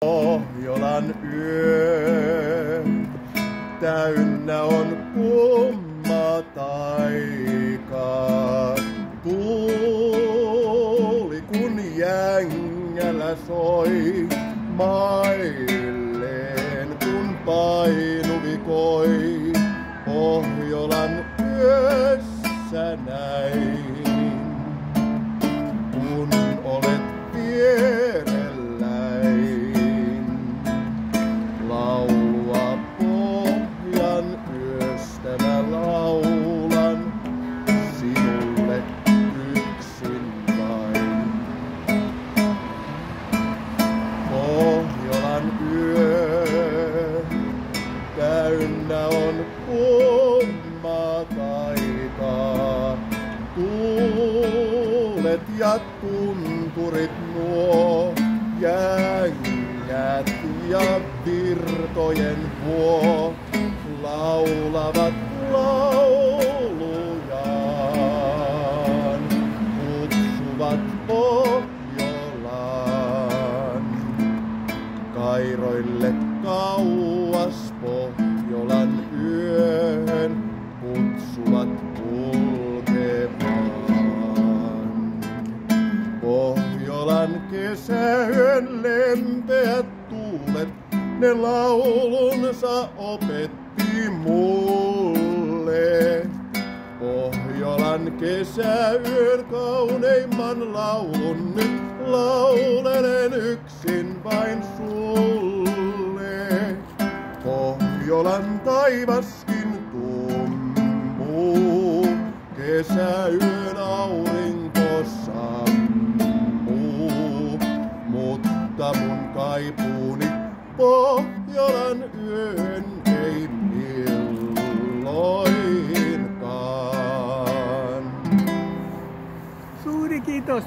Pohjolan yö täynnä on kumma taika. Tuuli kun jängällä soi, mailleen kun painuvi koi. Pohjolan yössä näin, kun olet vierelläin. Laulua pohjan yöstä mä laulan, sinulle yksin vain. Pohjolan yö täynnä on kumma taikaa. Tuulet ja tunturit nuo, jängät ja virtojen vuo, laulavat laulujaan, kutsuvat Pohjolaan. Kairoille kauas Pohjolan yöhön, kutsuvat kulkemaan. Pohjolan kesäyön lempeät tuulet, ne laulunsa opetti mulle. Pohjolan kesäyön kauneimman laulun nyt laulelen yksin vain sulle. Pohjolan taivaskin tummuu, kesäyön aurinko sammuu, mutta mun kaipuuni Pohjolan yön ei milloinkaan. Suuri kiitos.